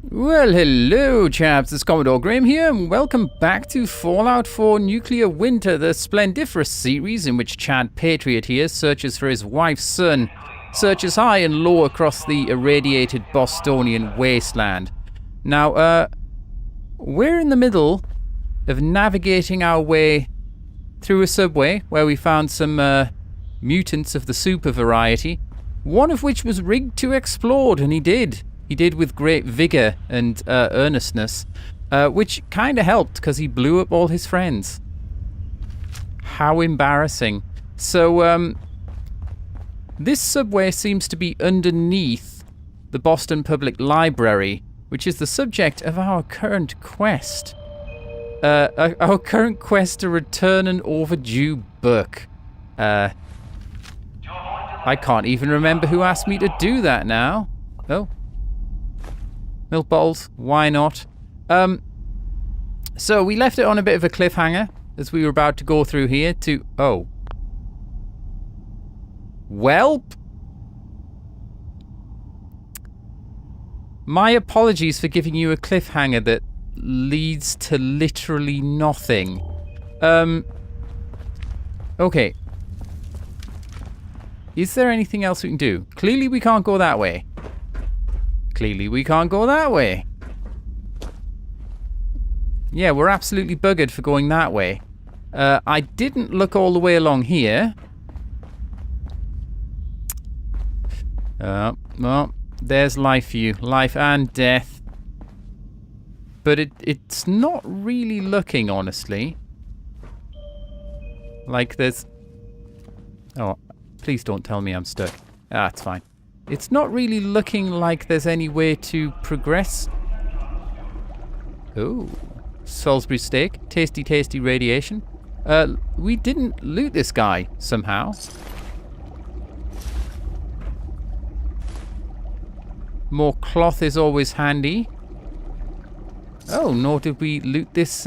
Well, hello chaps, it's Commodore Grayum here, and welcome back to Fallout 4 Nuclear Winter, the splendiferous series in which Chad Patriot here searches for his wife's son, searches high and low across the irradiated Bostonian wasteland. Now, we're in the middle of navigating our way through a subway where we found some mutants of the super variety, one of which was rigged to explode, and he did. He did with great vigor and earnestness, which kind of helped because he blew up all his friends. How embarrassing. So, this subway seems to be underneath the Boston Public Library, which is the subject of our current quest. Our current quest to return an overdue book. I can't even remember who asked me to do that now. Oh. Milk bottles, why not? So we left it on a bit of a cliffhanger as we were about to go through here to... Oh. Welp. My apologies for giving you a cliffhanger that leads to literally nothing. Okay. Is there anything else we can do? Clearly we can't go that way. Clearly we can't go that way. Yeah, we're absolutely buggered for going that way. I didn't look all the way along here. Well, there's life for you. Life and death. But it's not really looking, honestly. Like there's... Oh, please don't tell me I'm stuck. Ah, it's fine. It's not really looking like there's any way to progress. Oh, Salisbury steak. Tasty, tasty radiation. We didn't loot this guy somehow. More cloth is always handy. Oh, nor did we loot this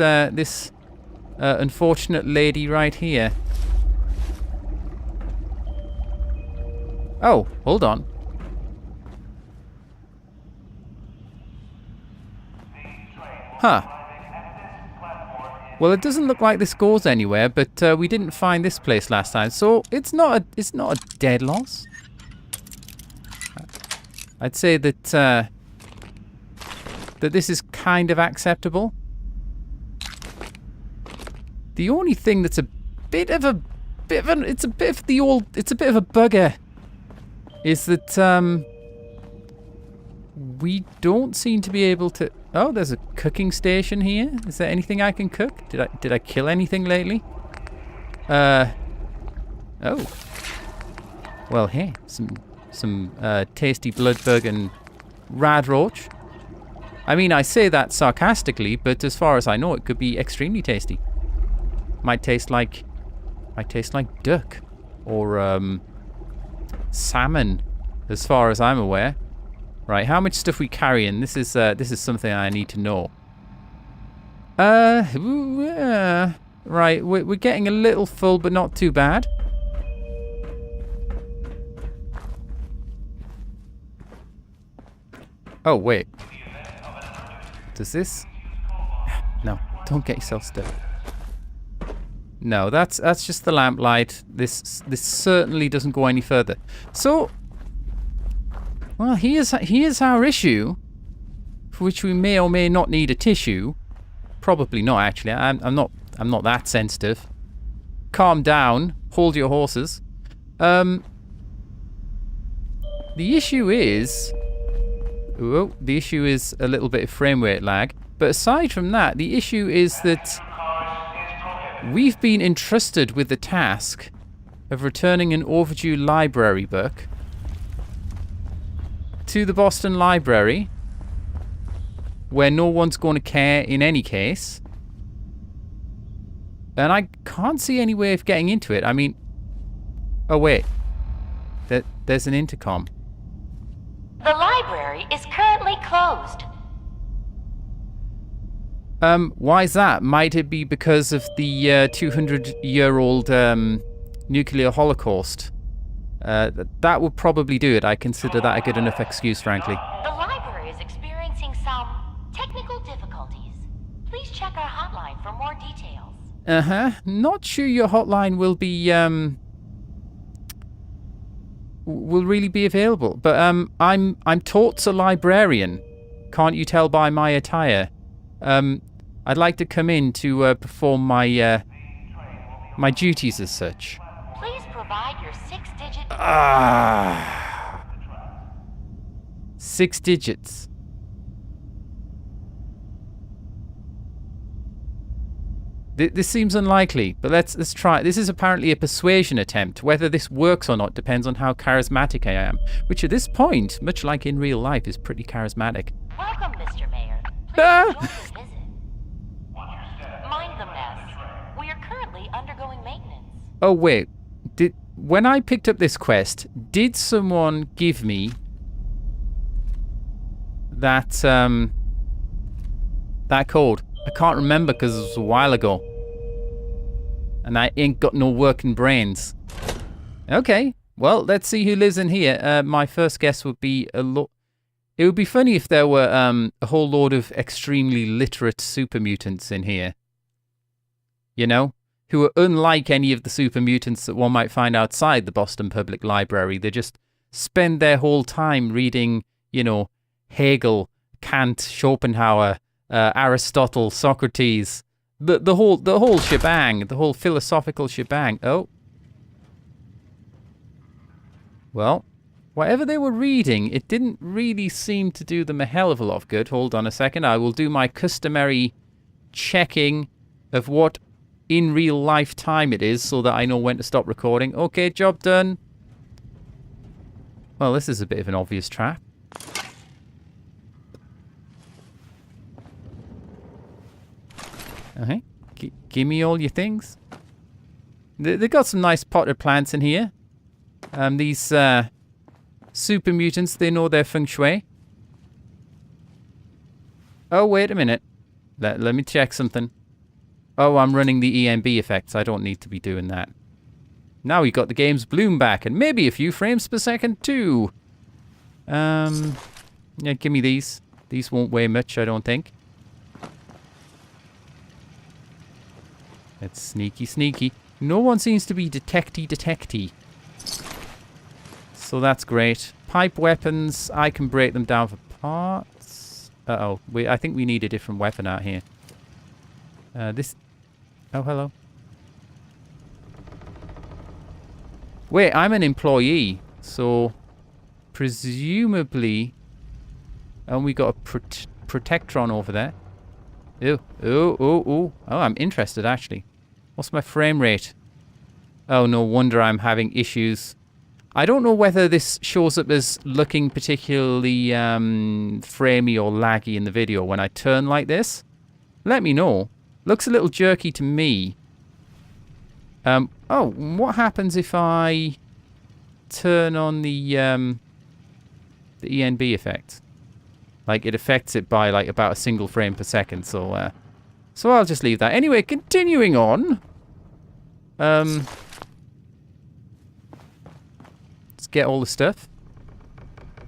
unfortunate lady right here. Oh, hold on. Huh. Well, it doesn't look like this goes anywhere, but we didn't find this place last time, so it's not a dead loss. I'd say that that this is kind of acceptable. The only thing that's a bit of a bugger is that we don't seem to be able to... Oh, there's a cooking station here. Is there anything I can cook? Did I kill anything lately? Oh. Well, hey, some tasty bloodbug and radroach. I mean, I say that sarcastically, but as far as I know, it could be extremely tasty. Might taste like duck or salmon, as far as I'm aware. Right, how much stuff we carrying? This is something I need to know. Right, we're getting a little full, but not too bad. Oh wait, does this? No, don't get yourself stuck. No, that's just the lamplight. This certainly doesn't go any further. So. Well, here's our issue, for which we may or may not need a tissue. Probably not, actually. I'm not that sensitive. Calm down. Hold your horses. The issue is... Oh, the issue is a little bit of frame rate lag. But aside from that, the issue is that we've been entrusted with the task of returning an overdue library book to the Boston Library, where no one's going to care in any case. And I can't see any way of getting into it. I mean... Oh, wait. There's an intercom. The library is currently closed. Why is that? Might it be because of the 200-year-old nuclear holocaust? That would probably do it. I consider that a good enough excuse, frankly. The library is experiencing some technical difficulties. Please check our hotline for more details. Uh-huh. Not sure your hotline will be, will really be available. But, I'm Tort's a librarian. Can't you tell by my attire? I'd like to come in to, perform my, my duties as such. Please provide your 6-digit... Ah. 6 digits. This seems unlikely, but let's try it. This is apparently a persuasion attempt. Whether this works or not depends on how charismatic I am, which at this point, much like in real life, is pretty charismatic. Welcome, Mr. Mayor. Please enjoy your visit. Mind the mess. We are currently undergoing maintenance. Oh wait, when I picked up this quest, did someone give me that that code? I can't remember because it was a while ago. And I ain't got no working brains. Okay, well, let's see who lives in here. My first guess would be it would be funny if there were a whole load of extremely literate super mutants in here. You know? Who are unlike any of the super mutants that one might find outside the Boston Public Library. They just spend their whole time reading, you know, Hegel, Kant, Schopenhauer, Aristotle, Socrates, the whole shebang, the whole philosophical shebang. Oh. Well, whatever they were reading, it didn't really seem to do them a hell of a lot of good. Hold on a second. I will do my customary checking of what in real life time it is so that I know when to stop recording. Okay, job done. Well, this is a bit of an obvious trap. Okay, give me all your things. They've got some nice potted plants in here. These super mutants, they know their feng shui. Oh, wait a minute. Let me check something. Oh, I'm running the EMB effects. I don't need to be doing that. Now we got the game's bloom back, and maybe a few frames per second too. Yeah, give me these. These won't weigh much, I don't think. It's sneaky, sneaky. No one seems to be detecty. So that's great. Pipe weapons, I can break them down for parts. Uh-oh, I think we need a different weapon out here. Oh, hello. Wait, I'm an employee, so presumably... And we got a Protectron over there. Oh, I'm interested, actually. What's my frame rate? Oh, no wonder I'm having issues. I don't know whether this shows up as looking particularly framey or laggy in the video when I turn like this. Let me know. Looks a little jerky to me. Oh, what happens if I turn on the ENB effect? Like, it affects it by, like, about a single frame per second, so I'll just leave that. Anyway, continuing on. Let's get all the stuff.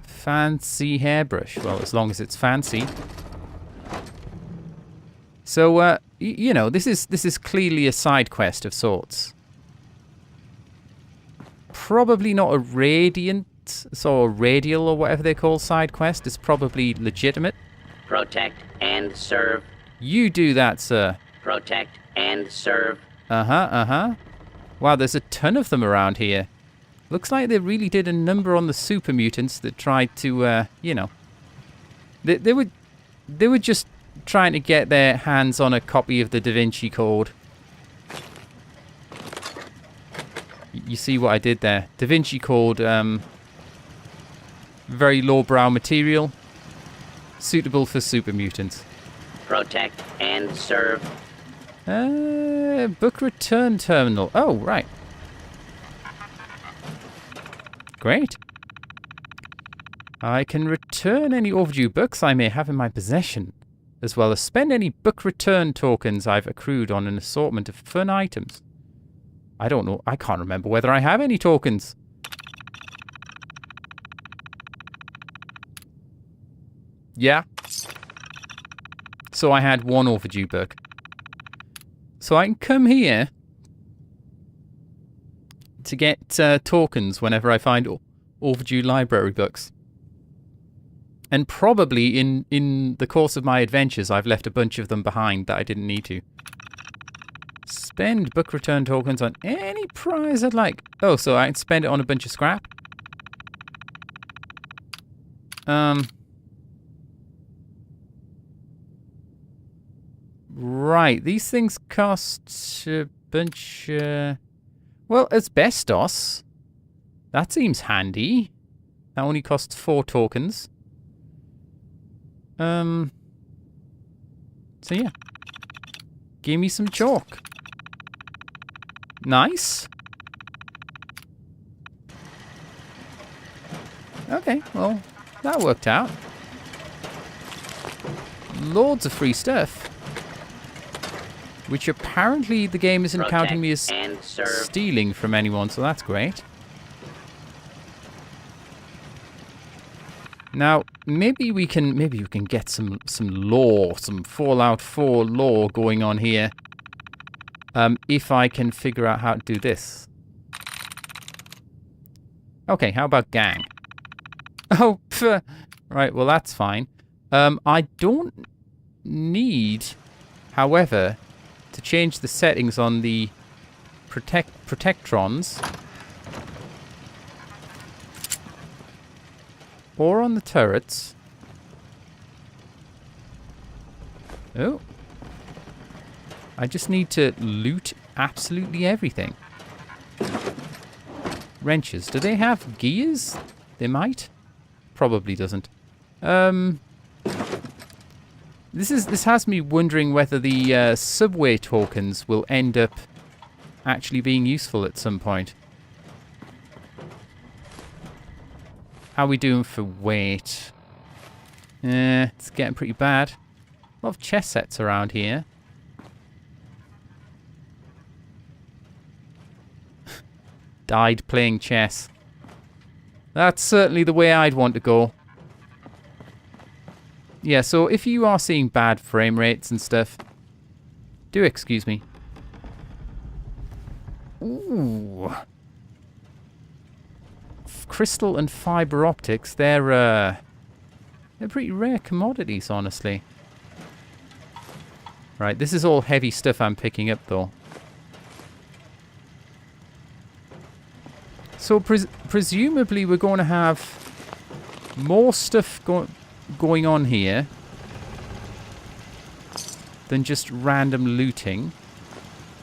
Fancy hairbrush. Well, as long as it's fancy. So, you know, this is clearly a side quest of sorts. Probably not a radiant, so a radial or whatever they call side quest. It's probably legitimate. Protect and serve. You do that, sir. Protect and serve. Wow, there's a ton of them around here. Looks like they really did a number on the super mutants that tried to, you know... They were just trying to get their hands on a copy of the Da Vinci Code. You see what I did there? Da Vinci Code, very lowbrow material, suitable for super mutants. Protect and serve. Book return terminal. Oh, right. Great. I can return any overdue books I may have in my possession, as well as spend any book return tokens I've accrued on an assortment of fun items. I don't know. I can't remember whether I have any tokens. Yeah. So I had one overdue book. So I can come here to get tokens whenever I find overdue library books. And probably in the course of my adventures, I've left a bunch of them behind that I didn't need to. Spend book return tokens on any prize I'd like. Oh, so I can spend it on a bunch of scrap? Right, these things cost a bunch... Well, asbestos. That seems handy. That only costs 4 tokens. So yeah. Give me some chalk. Nice. Okay, well, that worked out. Loads of free stuff. Which apparently the game isn't counting me as stealing from anyone, so that's great. Now, maybe we can get some lore, some Fallout 4 lore going on here. If I can figure out how to do this. Okay, how about gang? Oh, pff. Right, well that's fine. I don't need, however, to change the settings on the protectrons or on the turrets. Oh. I just need to loot absolutely everything. Wrenches. Do they have gears? They might. Probably doesn't. This has me wondering whether the subway tokens will end up actually being useful at some point. How are we doing for weight? It's getting pretty bad. A lot of chess sets around here. Died playing chess. That's certainly the way I'd want to go. Yeah, so if you are seeing bad frame rates and stuff, do excuse me. Ooh. Crystal and fiber optics, they're pretty rare commodities, honestly. Right, this is all heavy stuff I'm picking up, though. So presumably we're going to have more stuff going on here than just random looting.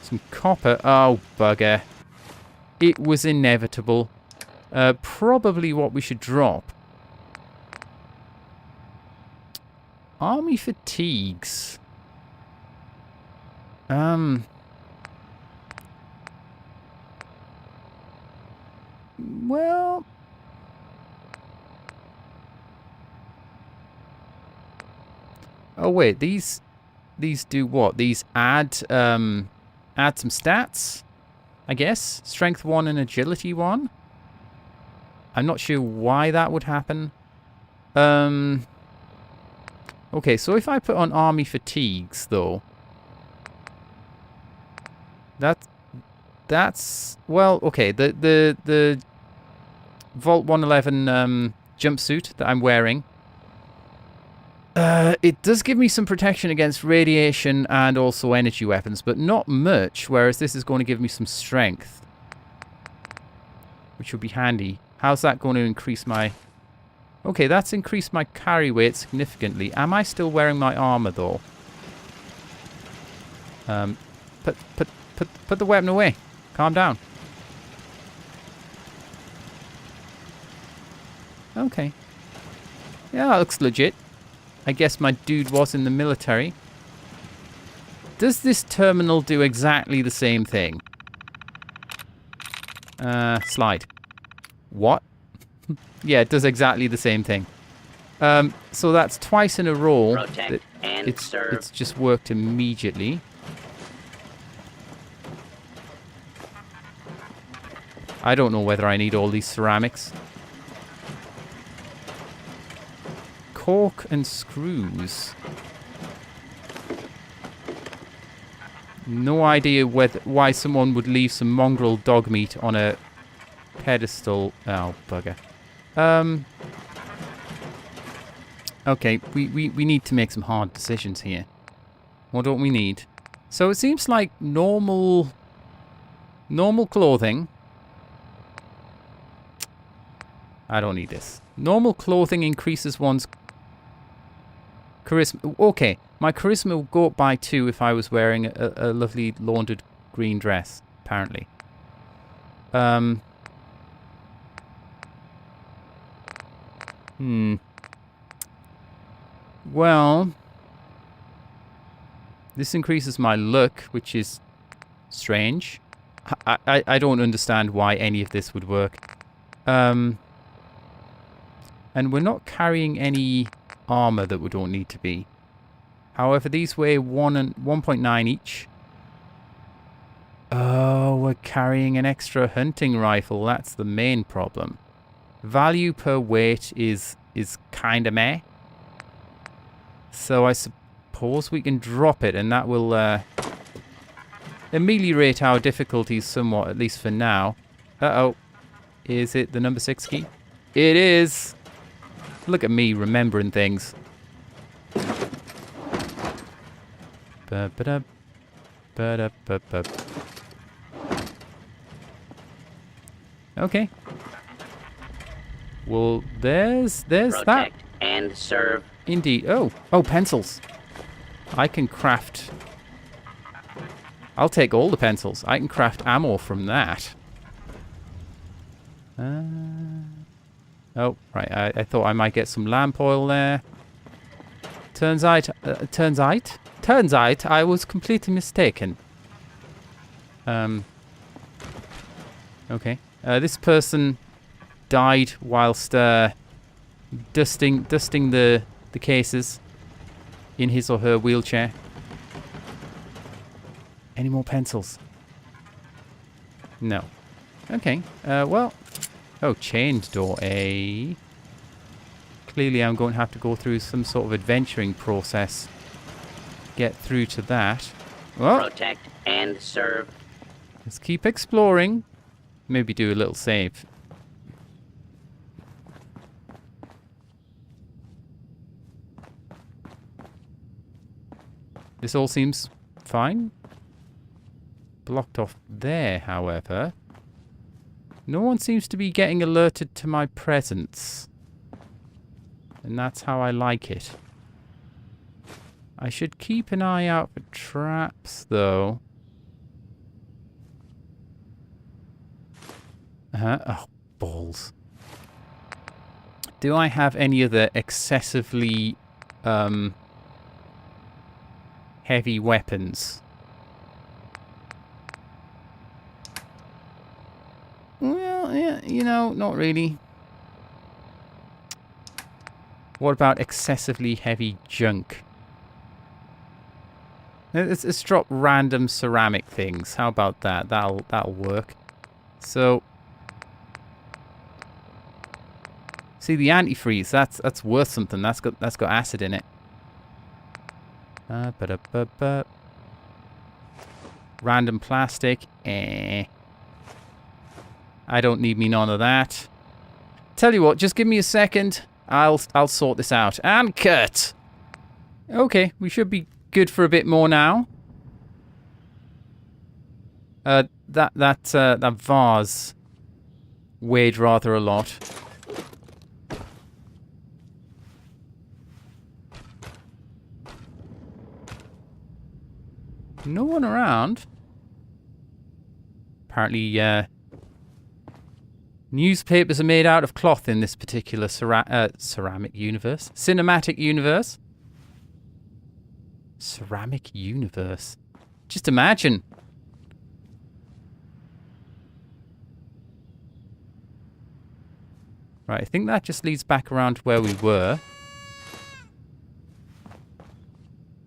Some copper. Oh, bugger. It was inevitable. Probably what we should drop. Army fatigues. Well... Oh wait, these do what? These add some stats, I guess. Strength 1 and agility 1. I'm not sure why that would happen. Okay, so if I put on army fatigues though, that's well, okay. The Vault 111 jumpsuit that I'm wearing. It does give me some protection against radiation and also energy weapons, but not much, whereas this is going to give me some strength, which would be handy. How's that going to increase my... Okay, that's increased my carry weight significantly. Am I still wearing my armor, though? Put the weapon away. Calm down. Okay. Yeah, that looks legit. I guess my dude was in the military. Does this terminal do exactly the same thing? Slide. What? Yeah, it does exactly the same thing. So that's twice in a row that it's just worked immediately. I don't know whether I need all these ceramics. cork and screws. No idea why someone would leave some mongrel dog meat on a pedestal. Oh, bugger. Okay, we need to make some hard decisions here. What don't we need? So it seems like normal clothing. I don't need this. Normal clothing increases one's charisma. Okay, my charisma will go up by 2 if I was wearing a lovely laundered green dress, apparently. Well, this increases my luck, which is strange. I don't understand why any of this would work. And we're not carrying any armor that we don't need to be. However, these weigh 1.9 each. Oh, we're carrying an extra hunting rifle. That's the main problem. Value per weight is kind of meh. So I suppose we can drop it, and that will ameliorate our difficulties somewhat, at least for now. Uh-oh. Is it the number 6 key? It is! Look at me remembering things. Ba-ba-da, ba-da-ba-ba. Okay. Well, there's Protect that. and serve. Indeed. Oh, pencils. I can craft... I'll take all the pencils. I can craft ammo from that. Oh, right. I thought I might get some lamp oil there. Turns out I was completely mistaken. Okay. This person died whilst dusting the cases in his or her wheelchair. Any more pencils? No. Okay. Well. Oh, chained door A. Clearly I'm going to have to go through some sort of adventuring process. Get through to that. Well, Protect and serve. let's keep exploring. Maybe do a little save. This all seems fine. Blocked off there, however. No one seems to be getting alerted to my presence. And that's how I like it. I should keep an eye out for traps, though. Oh, balls. Do I have any other excessively heavy weapons? Well, yeah, you know, not really. What about excessively heavy junk? Let's drop random ceramic things. How about that? That'll work. So, see the antifreeze. That's worth something. That's got acid in it. Random plastic. I don't need me none of that. Tell you what, just give me a second. I'll sort this out. And cut. Okay, we should be good for a bit more now. That vase weighed rather a lot. No one around. Apparently, newspapers are made out of cloth in this particular ceramic universe. Cinematic universe. Ceramic universe. Just imagine. Right, I think that just leads back around to where we were.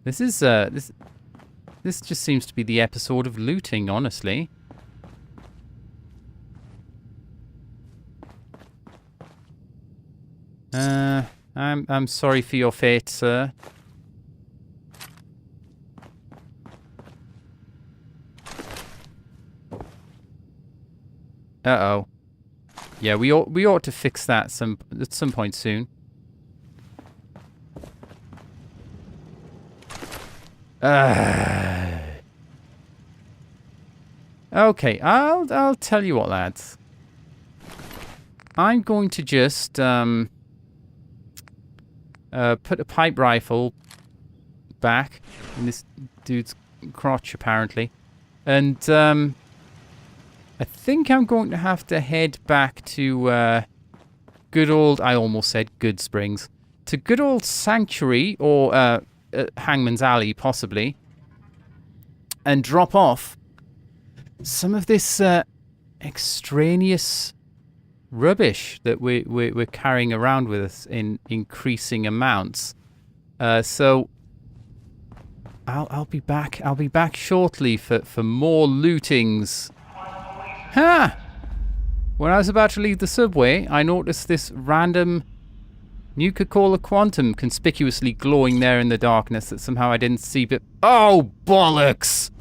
This is this just seems to be the episode of looting, honestly. I'm sorry for your fate, sir. Uh-oh. Yeah, we ought to fix that at some point soon. Okay, I'll tell you what, lads. I'm going to just put a pipe rifle back in this dude's crotch, apparently, and I think I'm going to have to head back to good old, I almost said Good Springs, to good old Sanctuary, or Hangman's Alley, possibly, and drop off some of this extraneous rubbish that we're carrying around with us in increasing amounts. So I'll be back. I'll be back shortly for more lootings. Ha! When I was about to leave the subway, I noticed this random Nuka-Cola Quantum conspicuously glowing there in the darkness that somehow I didn't see. But oh, bollocks!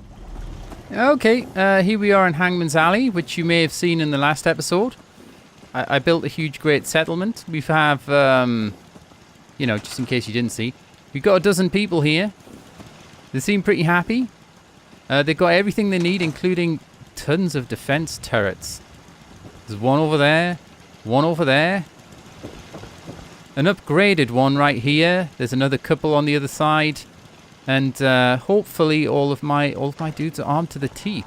Okay, here we are in Hangman's Alley, which you may have seen in the last episode. I built a huge, great settlement. We have, you know, just in case you didn't see, we've got a dozen people here. They seem pretty happy. They've got everything they need, including tons of defense turrets. There's one over there, one over there, an upgraded one right here. There's another couple on the other side, and hopefully all of my dudes are armed to the teeth.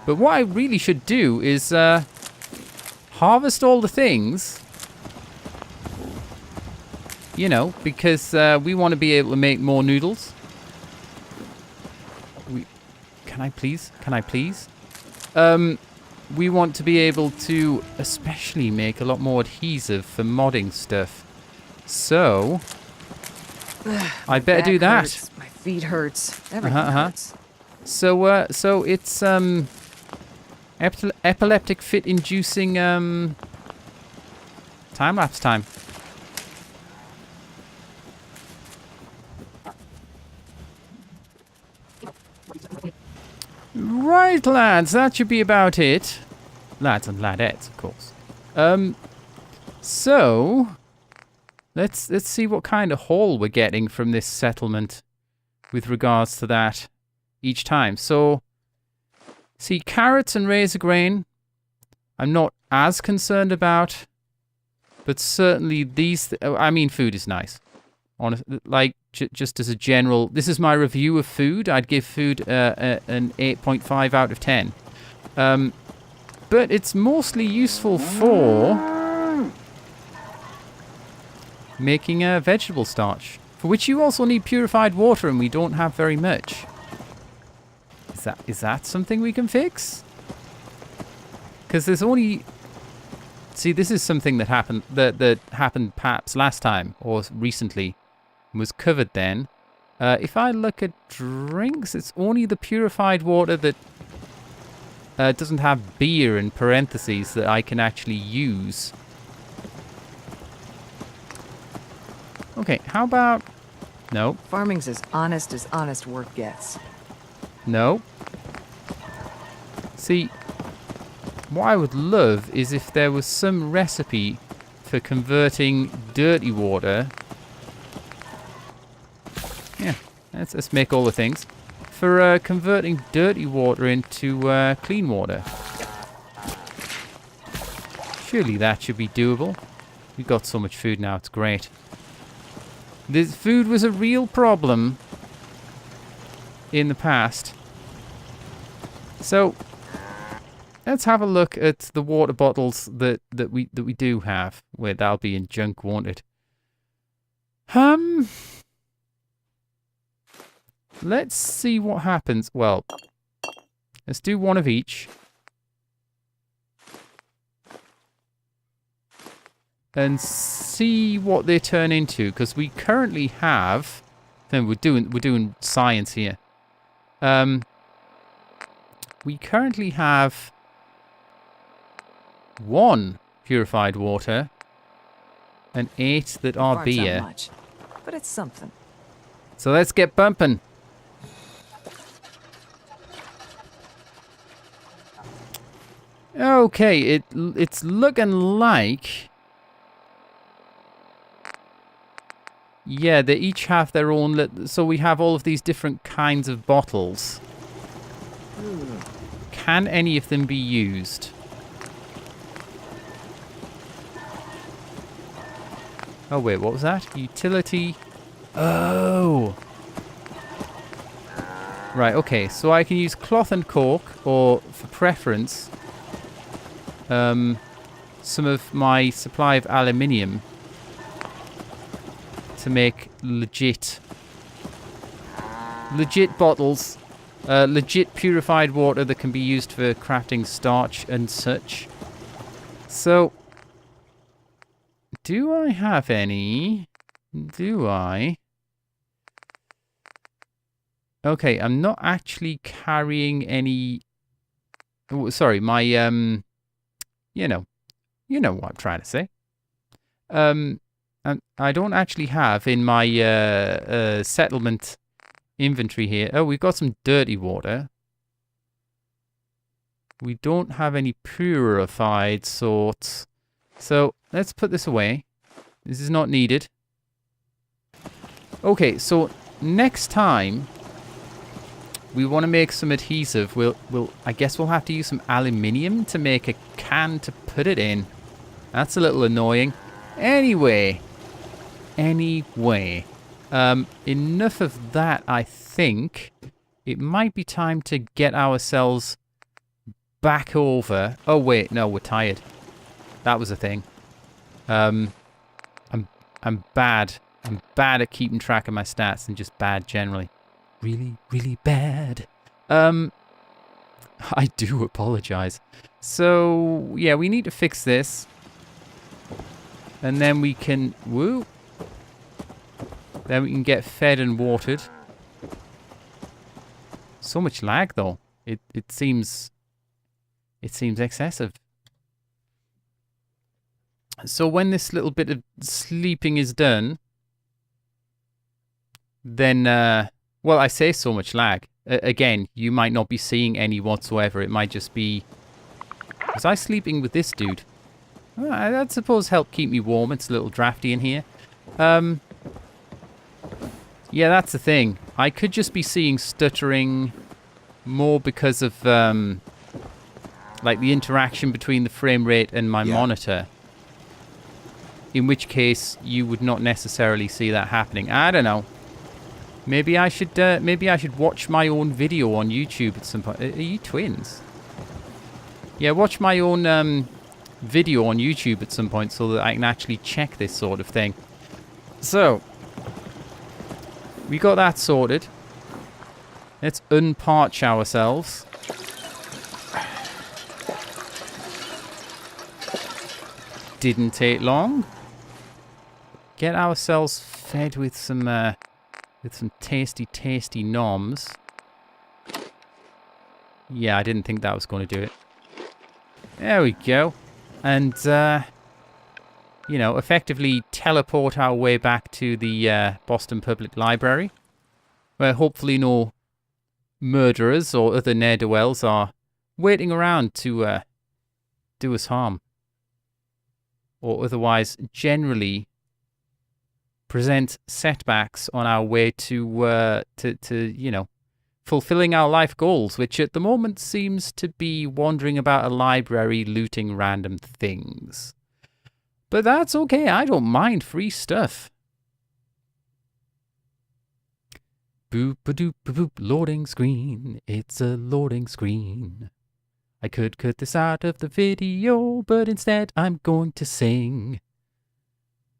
But what I really should do is harvest all the things, you know, because we want to be able to make more noodles. Can I please? We want to be able to especially make a lot more adhesive for modding stuff. So I better do that. Hurts. My feet hurts. Everything hurts. So it's epileptic fit inducing time lapse time. Right, lads, that should be about it. Lads and ladettes, of course. So let's see what kind of haul we're getting from this settlement with regards to that each time. So, see, carrots and razor grain, I'm not as concerned about, but certainly these. I mean, food is nice. Like, just as a general, this is my review of food. I'd give food an 8.5 out of 10. But it's mostly useful for making a vegetable starch, for which you also need purified water, and we don't have very much. Is that something we can fix? Because there's only... See, this is something that happened that happened perhaps last time or recently. Was covered then. If I look at drinks, it's only the purified water that doesn't have beer in parentheses that I can actually use. Okay, how about... No. Farming's as honest work gets. No. See, what I would love is if there was some recipe for converting dirty water... Yeah, let's make all the things. For converting dirty water into clean water. Surely that should be doable. We've got so much food now, it's great. This food was a real problem in the past. So, let's have a look at the water bottles that we do have. Wait, that'll be in junk, won't it? Let's see what happens. Well, let's do one of each. And see what they turn into, because we currently have... We're doing science here. We currently have 1 purified water. and 8 that are Farm's not beer. much, but it's something. So let's get bumping. Okay, it's looking like... Yeah, they each have their own... So we have all of these different kinds of bottles. Can any of them be used? Oh, wait, what was that? Utility... Oh! Right, okay, so I can use cloth and cork, or, for preference, some of my supply of aluminium to make legit bottles, legit purified water that can be used for crafting starch and such. So, do I have any? Do I? Okay, I'm not actually carrying any... Oh, sorry, my, you know what I'm trying to say. I don't actually have in my settlement inventory here. Oh, we've got some dirty water. We don't have any purified sorts. So, let's put this away. This is not needed. Okay, so next time we want to make some adhesive. I guess we'll have to use some aluminium to make a can to put it in. That's a little annoying. Anyway, enough of that, I think. It might be time to get ourselves back over. Oh wait, no, we're tired. That was a thing. I'm bad. I'm bad at keeping track of my stats and just bad generally. Really, really bad. I do apologize. So, yeah, we need to fix this. And then we can... Woo! Then we can get fed and watered. So much lag, though. It seems... It seems excessive. So when this little bit of sleeping is done... Then, well, I say so much lag. Again, you might not be seeing any whatsoever. It might just be... Was I sleeping with this dude? Well, I'd suppose help keep me warm. It's a little drafty in here. Yeah, that's the thing. I could just be seeing stuttering more because of, like, the interaction between the frame rate and my monitor. In which case, you would not necessarily see that happening. I don't know. Maybe I should watch my own video on YouTube at some point. Are you twins? Yeah, watch my own video on YouTube at some point so that I can actually check this sort of thing. So, we got that sorted. Let's unparch ourselves. Didn't take long. Get ourselves fed with some tasty, tasty noms. Yeah, I didn't think that was going to do it. There we go. And, you know, effectively teleport our way back to the Boston Public Library, where hopefully no murderers or other ne'er-do-wells are waiting around to do us harm. Or otherwise generally present setbacks on our way to you know, fulfilling our life goals, which at the moment seems to be wandering about a library looting random things. But that's okay, I don't mind free stuff. Boop a doop a boop, loading screen. It's a loading screen. I could cut this out of the video, but instead I'm going to sing.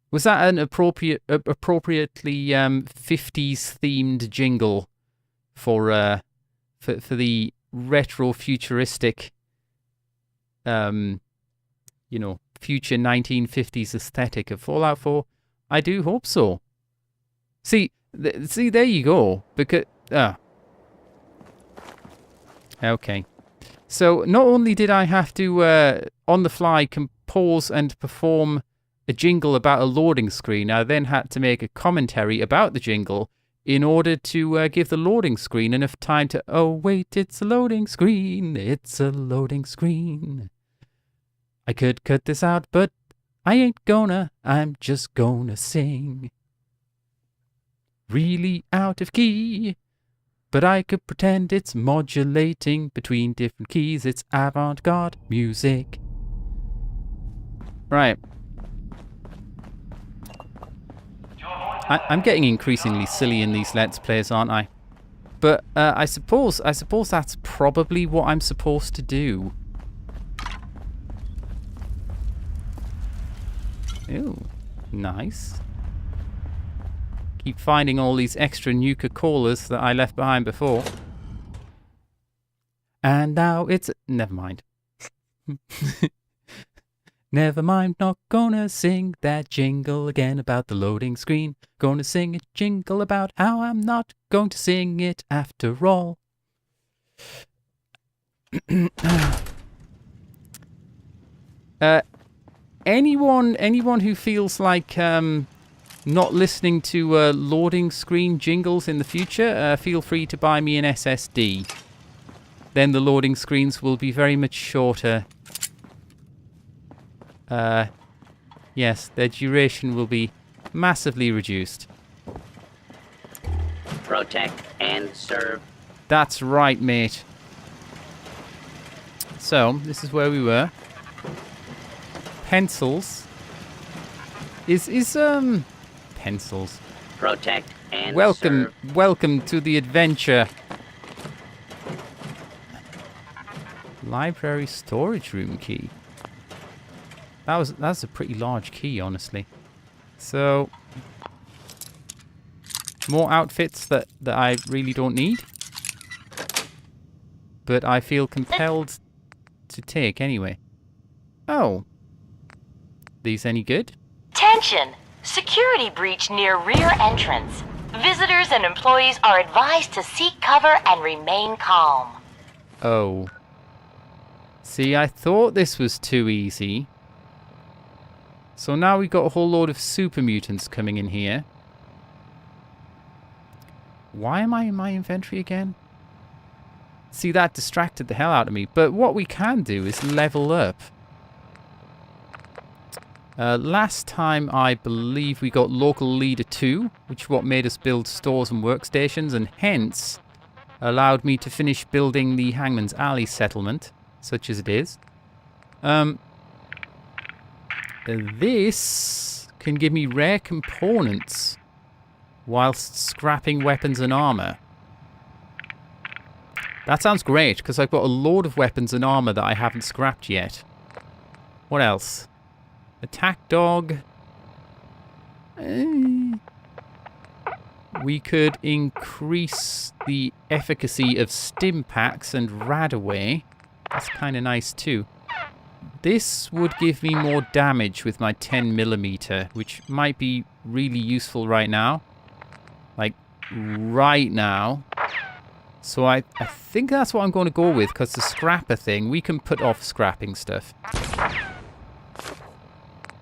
Was that an appropriately 50s themed jingle for the retro futuristic, you know, future 1950s aesthetic of Fallout 4? I do hope so. See, there you go. Because okay. So not only did I have to on the fly compose and perform a jingle about a loading screen. I then had to make a commentary about the jingle in order to give the loading screen enough time to, oh wait, it's a loading screen, it's a loading screen. I could cut this out, but I ain't gonna, I'm just gonna sing. Really out of key, but I could pretend it's modulating between different keys. It's avant-garde music. Right. I'm getting increasingly silly in these Let's Plays, aren't I? But I suppose that's probably what I'm supposed to do. Ooh, nice. Keep finding all these extra Nuka-Colas that I left behind before. And now it's... Never mind. Never mind, not gonna sing that jingle again about the loading screen. Gonna sing a jingle about how I'm not going to sing it after all. Anyone who feels like not listening to loading screen jingles in the future, feel free to buy me an SSD. Then the loading screens will be very much shorter. Yes, their duration will be massively reduced. Protect and serve. That's right, mate. So, this is where we were. Pencils. Pencils. Protect and serve. Welcome to the adventure. Library storage room key. That's a pretty large key, honestly. So, more outfits that I really don't need, but I feel compelled to take anyway. Oh, these any good? Attention! Security breach near rear entrance. Visitors and employees are advised to seek cover and remain calm. Oh. See, I thought this was too easy. So now we've got a whole load of super mutants coming in here. Why am I in my inventory again? See, that distracted the hell out of me. But what we can do is level up. Last time, I believe we got Local Leader 2, which is what made us build stores and workstations, and hence allowed me to finish building the Hangman's Alley settlement, such as it is. This can give me rare components whilst scrapping weapons and armor. That sounds great, because I've got a load of weapons and armor that I haven't scrapped yet. What else? Attack dog. We could increase the efficacy of stim packs and radaway. That's kind of nice too. This would give me more damage with my 10mm, which might be really useful right now. Like, right now. So I think that's what I'm going to go with, because the scrapper thing, we can put off scrapping stuff.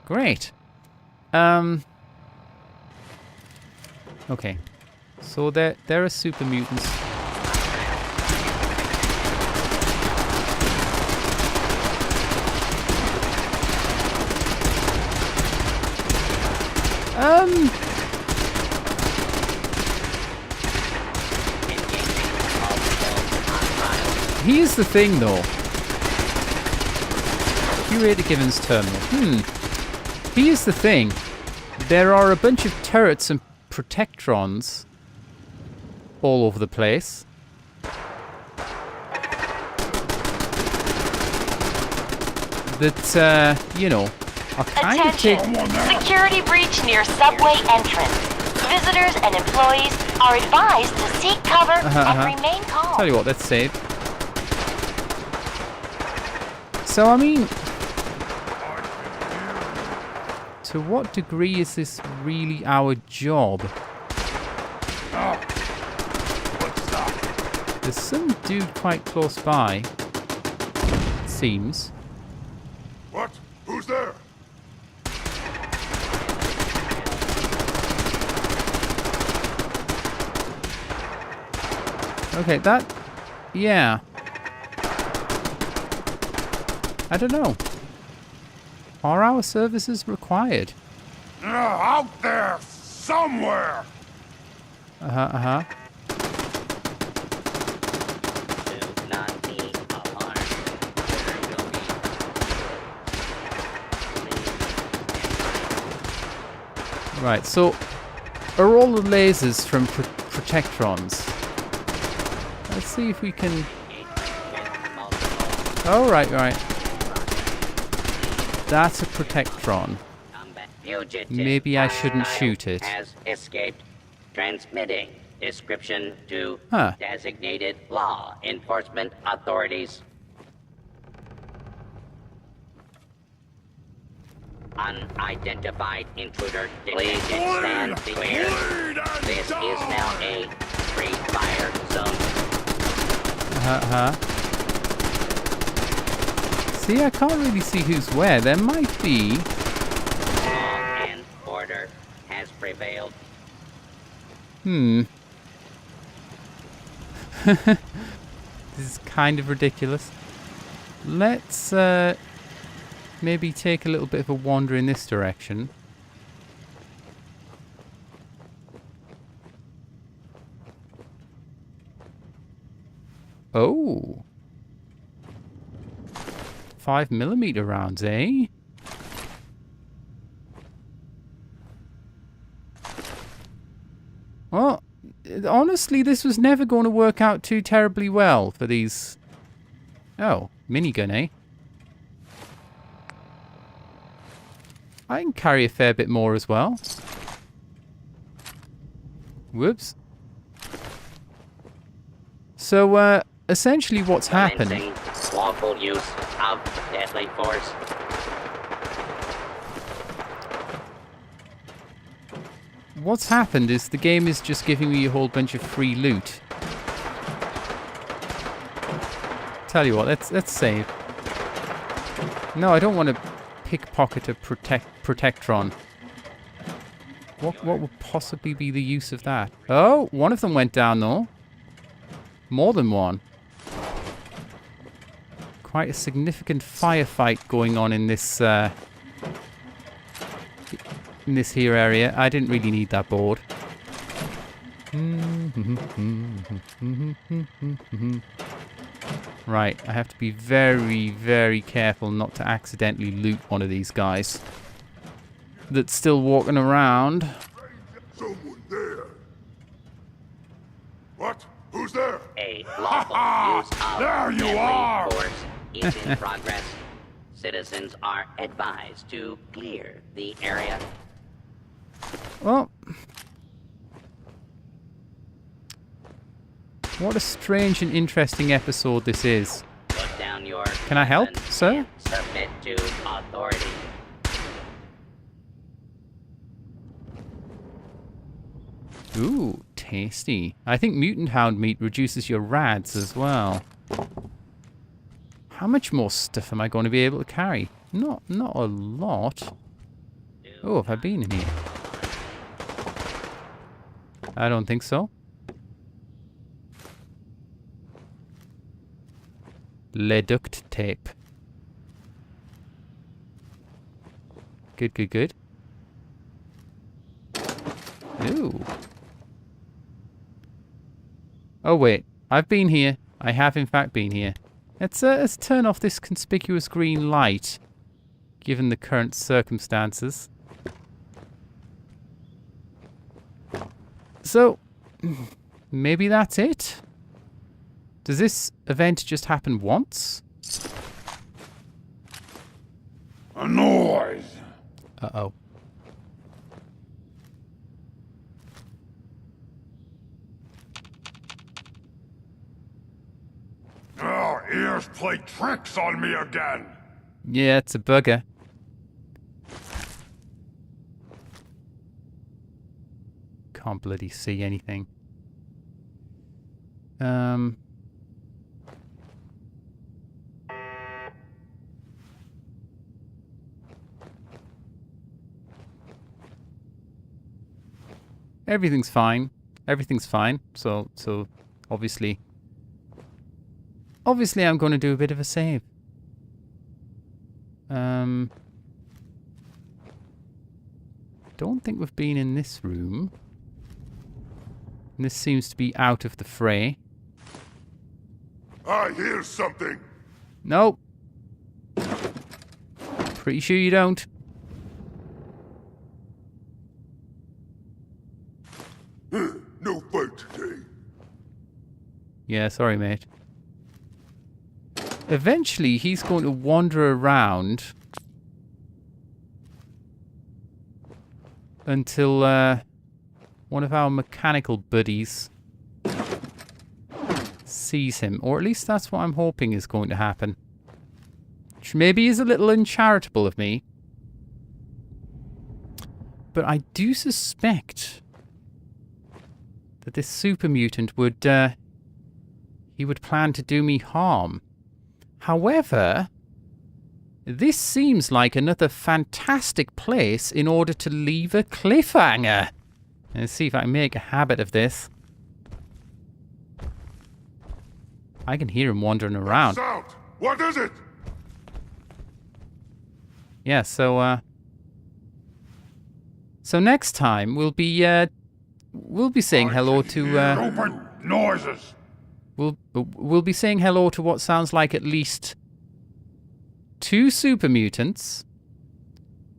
Great. Okay. So there are super mutants. Here's the thing, though. Curator Given's terminal. Here's the thing. There are a bunch of turrets and protectrons all over the place. That, you know, are kind of taking... Security breach near subway entrance. Visitors and employees are advised to seek cover and remain calm. Tell you what, let's save. So, I mean... to what degree is this really our job? There's some dude quite close by. It seems. What? Who's there? Okay, that... Yeah. I don't know. Are our services required? Out there somewhere! Uh-huh. Do not be alarmed. There will be Right, so... Are all the lasers from Protectrons? Let's see if we can... Oh, right. That's a Protectron. Maybe I shouldn't shoot it. Has escaped. Transmitting description to Huh. designated law enforcement authorities. Unidentified intruder detected. Stand clear. This is now a free fire zone. See, I can't really see who's where. There might be... Law and order has prevailed. This is kind of ridiculous. Let's maybe take a little bit of a wander in this direction. Oh. 5mm rounds, eh? Well, honestly, this was never going to work out too terribly well for these... Oh, minigun, eh? I can carry a fair bit more as well. Whoops. So, essentially what's happened... Commencing lawful use of deadly force. What's happened is the game is just giving me a whole bunch of free loot. Tell you what, let's save. No, I don't want to pickpocket a Protectron. What would possibly be the use of that? Oh, one of them went down though. More than one. Quite a significant firefight going on in this here area. I didn't really need that board. Right, I have to be very, very careful not to accidentally loot one of these guys that's still walking around. Someone there. What? Who's there? A lawful use of There you deadly are! force is in progress. Citizens are advised to clear the area. Well, what a strange and interesting episode this is. Put down your Can I help, weapons sir? and submit to authority. Ooh, tasty. I think mutant hound meat reduces your rads as well. How much more stuff am I going to be able to carry? Not a lot. Oh, have I been in here? I don't think so. Lead duct tape. Good. Ooh. Oh wait, I've been here. I have in fact been here. Let's turn off this conspicuous green light, given the current circumstances. So, maybe that's it? Does this event just happen once? A noise. Uh-oh. Oh, ears play tricks on me again. Yeah, it's a bugger. Can't bloody see anything. Everything's fine. Everything's fine. So Obviously. Obviously, I'm going to do a bit of a save. Don't think we've been in this room. This seems to be out of the fray. I hear something. Nope. Pretty sure you don't. No fight today. Yeah, sorry, mate. Eventually, he's going to wander around until one of our mechanical buddies sees him. Or at least that's what I'm hoping is going to happen. Which maybe is a little uncharitable of me. But I do suspect that this super mutant would, he would plan to do me harm. However, this seems like another fantastic place in order to leave a cliffhanger. Let's see if I can make a habit of this. I can hear him wandering around. Sound. What is it? Yeah, so next time we'll be saying hello to Stupid noises. We'll be saying hello to what sounds like at least 2 super mutants,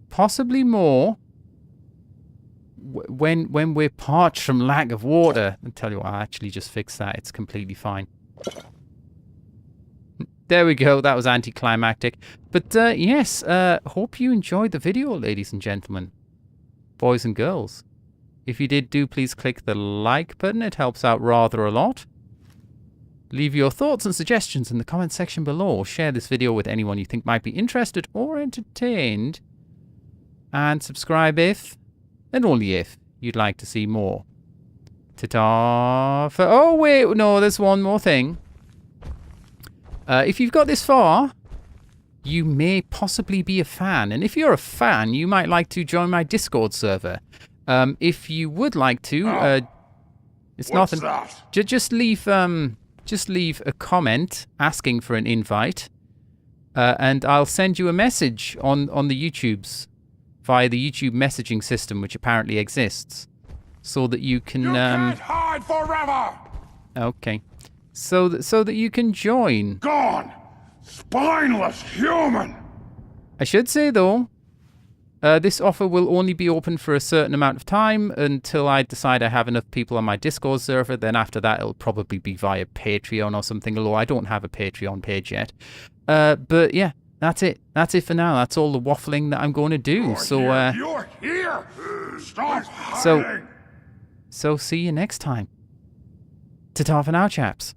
possibly more. When we're parched from lack of water. I'll tell you what, I actually just fixed that. It's completely fine. There we go. That was anticlimactic. But yes, hope you enjoyed the video, ladies and gentlemen, boys and girls. If you did, do please click the like button. It helps out rather a lot. Leave your thoughts and suggestions in the comment section below. Share this video with anyone you think might be interested or entertained. And subscribe if, and only if, you'd like to see more. Ta-ta for... Oh, wait, no, there's one more thing. If you've got this far, you may possibly be a fan. And if you're a fan, you might like to join my Discord server. If you would like to, it's What's nothing. that? Just leave a comment asking for an invite, and I'll send you a message on the YouTubes via the YouTube messaging system, which apparently exists, so that you can. You can't hide forever. Okay, so that you can join. Gone. Spineless human. I should say though, this offer will only be open for a certain amount of time until I decide I have enough people on my Discord server. Then after that, it'll probably be via Patreon or something, although I don't have a Patreon page yet. But yeah, that's it. That's it for now. That's all the waffling that I'm going to do. You're here. Stop hiding. So see you next time. Ta-ta for now, chaps.